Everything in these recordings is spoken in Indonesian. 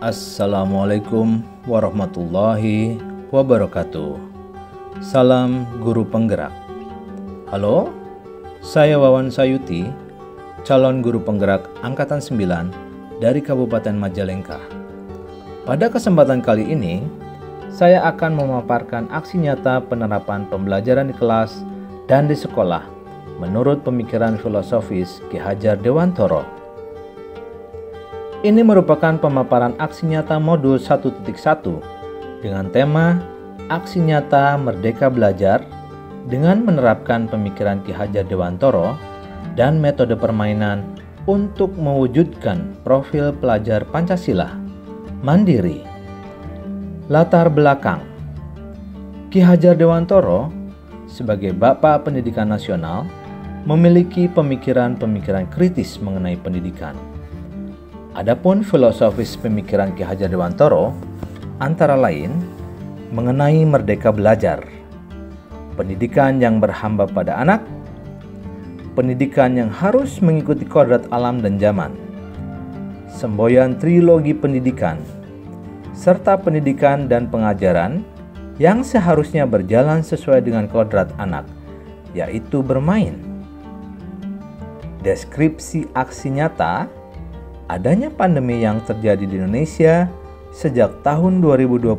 Assalamualaikum warahmatullahi wabarakatuh. Salam guru penggerak. Halo, saya Wawan Sayuti, calon guru penggerak Angkatan 9 dari Kabupaten Majalengka. Pada kesempatan kali ini, saya akan memaparkan aksi nyata penerapan pembelajaran di kelas dan di sekolah menurut pemikiran filosofis Ki Hajar Dewantoro. Ini merupakan pemaparan aksi nyata modul 1.1 dengan tema Aksi Nyata Merdeka Belajar dengan menerapkan pemikiran Ki Hajar Dewantoro dan metode permainan untuk mewujudkan profil pelajar Pancasila mandiri. Latar belakang: Ki Hajar Dewantoro sebagai Bapak Pendidikan Nasional memiliki pemikiran-pemikiran kritis mengenai pendidikan. Adapun filosofis pemikiran Ki Hajar Dewantoro antara lain mengenai merdeka belajar, pendidikan yang berhamba pada anak, pendidikan yang harus mengikuti kodrat alam dan zaman, semboyan trilogi pendidikan, serta pendidikan dan pengajaran yang seharusnya berjalan sesuai dengan kodrat anak, yaitu bermain. Deskripsi aksi nyata adanya pandemi yang terjadi di Indonesia sejak tahun 2020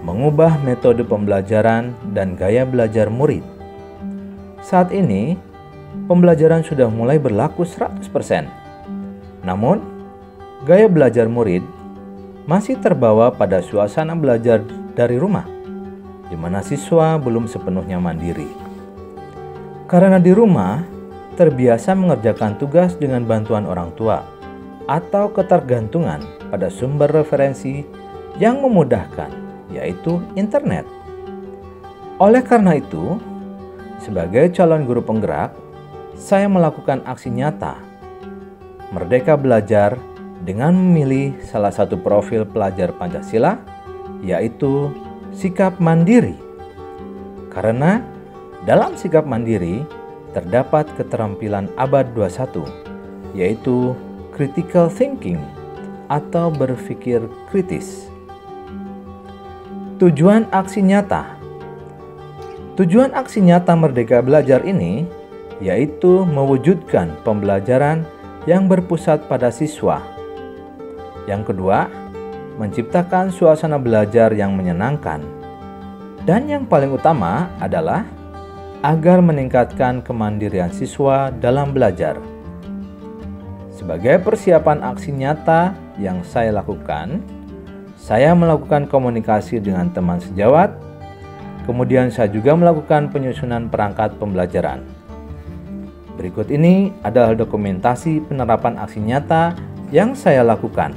mengubah metode pembelajaran dan gaya belajar murid. Saat ini, pembelajaran sudah mulai berlaku 100%. Namun, gaya belajar murid masih terbawa pada suasana belajar dari rumah, di mana siswa belum sepenuhnya mandiri. Karena di rumah, terbiasa mengerjakan tugas dengan bantuan orang tua, atau ketergantungan pada sumber referensi yang memudahkan, yaitu internet. Oleh karena itu, sebagai calon guru penggerak, saya melakukan aksi nyata merdeka belajar dengan memilih salah satu profil pelajar Pancasila, yaitu sikap mandiri. Karena dalam sikap mandiri terdapat keterampilan abad 21, yaitu critical thinking atau berpikir kritis. Tujuan aksi nyata. Tujuan aksi nyata merdeka belajar ini yaitu mewujudkan pembelajaran yang berpusat pada siswa. Yang kedua, menciptakan suasana belajar yang menyenangkan. Dan yang paling utama adalah agar meningkatkan kemandirian siswa dalam belajar. Sebagai persiapan aksi nyata yang saya lakukan, saya melakukan komunikasi dengan teman sejawat, kemudian saya juga melakukan penyusunan perangkat pembelajaran. Berikut ini adalah dokumentasi penerapan aksi nyata yang saya lakukan.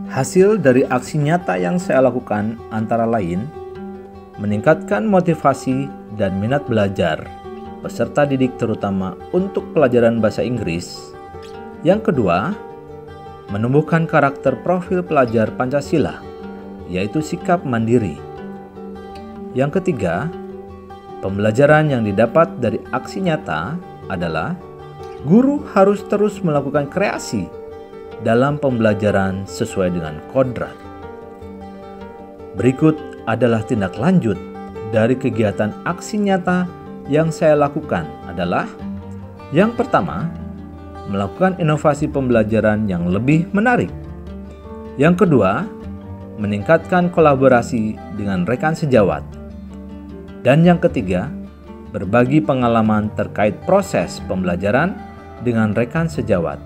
Hasil dari aksi nyata yang saya lakukan antara lain meningkatkan motivasi dan minat belajar peserta didik terutama untuk pelajaran bahasa Inggris. Yang kedua, menumbuhkan karakter profil pelajar Pancasila, yaitu sikap mandiri. Yang ketiga, pembelajaran yang didapat dari aksi nyata adalah guru harus terus melakukan kreasi dalam pembelajaran sesuai dengan kodrat. Berikut adalah tindak lanjut dari kegiatan aksi nyata yang saya lakukan adalah: yang pertama, melakukan inovasi pembelajaran yang lebih menarik. Yang kedua, meningkatkan kolaborasi dengan rekan sejawat. Dan yang ketiga, berbagi pengalaman terkait proses pembelajaran dengan rekan sejawat.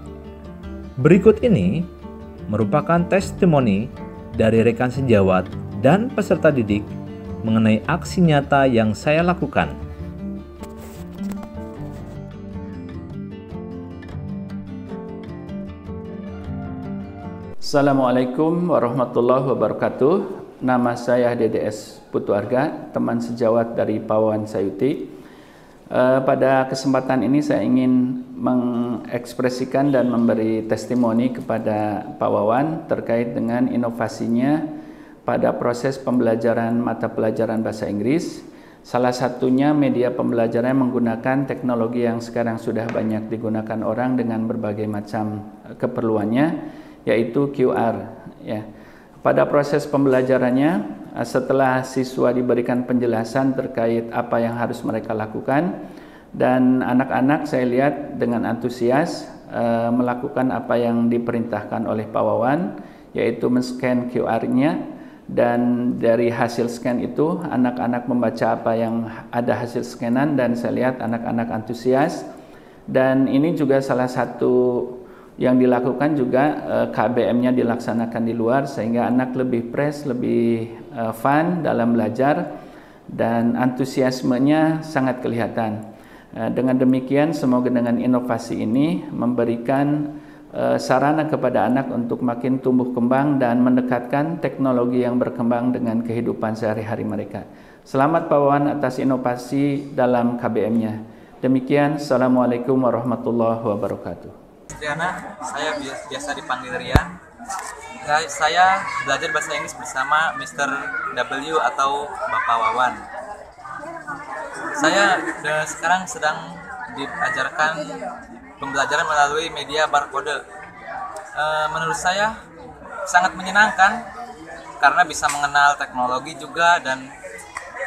Berikut ini merupakan testimoni dari rekan sejawat dan peserta didik mengenai aksi nyata yang saya lakukan. Assalamualaikum warahmatullahi wabarakatuh. Nama saya DDS Putuarga, teman sejawat dari Pawawan Sayuti. Pada kesempatan ini saya ingin mengekspresikan dan memberi testimoni kepada Pak Wawan terkait dengan inovasinya pada proses pembelajaran mata pelajaran bahasa Inggris. Salah satunya media pembelajaran menggunakan teknologi yang sekarang sudah banyak digunakan orang dengan berbagai macam keperluannya, yaitu QR. Ya. Pada proses pembelajarannya, setelah siswa diberikan penjelasan terkait apa yang harus mereka lakukan, dan anak-anak saya lihat dengan antusias melakukan apa yang diperintahkan oleh Pak Wawan, yaitu men-scan QR-nya, dan dari hasil scan itu anak-anak membaca apa yang ada hasil scanan, dan saya lihat anak-anak antusias. Dan ini juga salah satu yang dilakukan juga, KBM-nya dilaksanakan di luar sehingga anak lebih fresh, lebih fun dalam belajar, dan antusiasmenya sangat kelihatan. Dengan demikian, semoga dengan inovasi ini memberikan sarana kepada anak untuk makin tumbuh kembang dan mendekatkan teknologi yang berkembang dengan kehidupan sehari-hari mereka. Selamat Pak Wawan atas inovasi dalam KBM-nya. Demikian, Assalamualaikum warahmatullahi wabarakatuh. Triana, saya biasa dipanggil Rian. Saya belajar bahasa Inggris bersama Mr. W atau Bapak Wawan. Saya sekarang sedang diajarkan pembelajaran melalui media barcode. Menurut saya sangat menyenangkan karena bisa mengenal teknologi juga, dan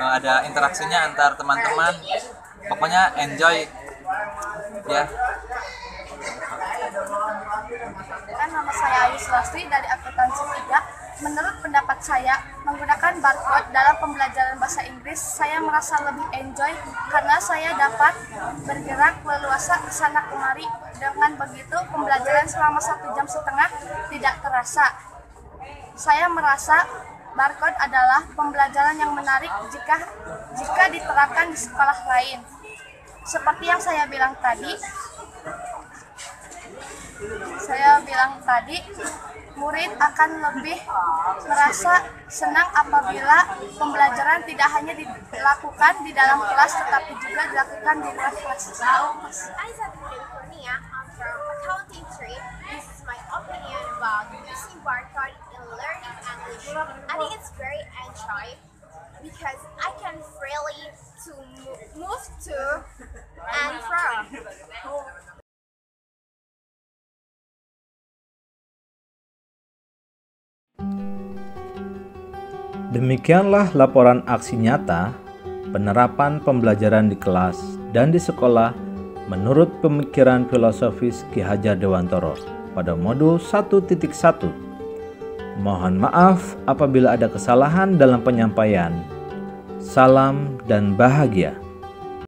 ada interaksinya antar teman-teman. Pokoknya enjoy ya. Nama saya Ayu Sulastri dari akuntansi 3. Menurut pendapat saya, menggunakan barcode dalam pembelajaran bahasa Inggris, saya merasa lebih enjoy karena saya dapat bergerak leluasa sana kemari. Dengan begitu, pembelajaran selama 1,5 jam tidak terasa. Saya merasa barcode adalah pembelajaran yang menarik jika diterapkan di sekolah lain. Seperti yang saya bilang tadi, murid akan lebih merasa senang apabila pembelajaran tidak hanya dilakukan di dalam kelas, tetapi juga dilakukan di luar kelas. I'm from Accounting 3. This is my opinion about using barcode in learning English. I think it's very enjoyable because I can freely to move to and from. Demikianlah laporan aksi nyata penerapan pembelajaran di kelas dan di sekolah menurut pemikiran filosofis Ki Hajar Dewantoro pada modul 1.1. Mohon maaf apabila ada kesalahan dalam penyampaian. Salam dan bahagia.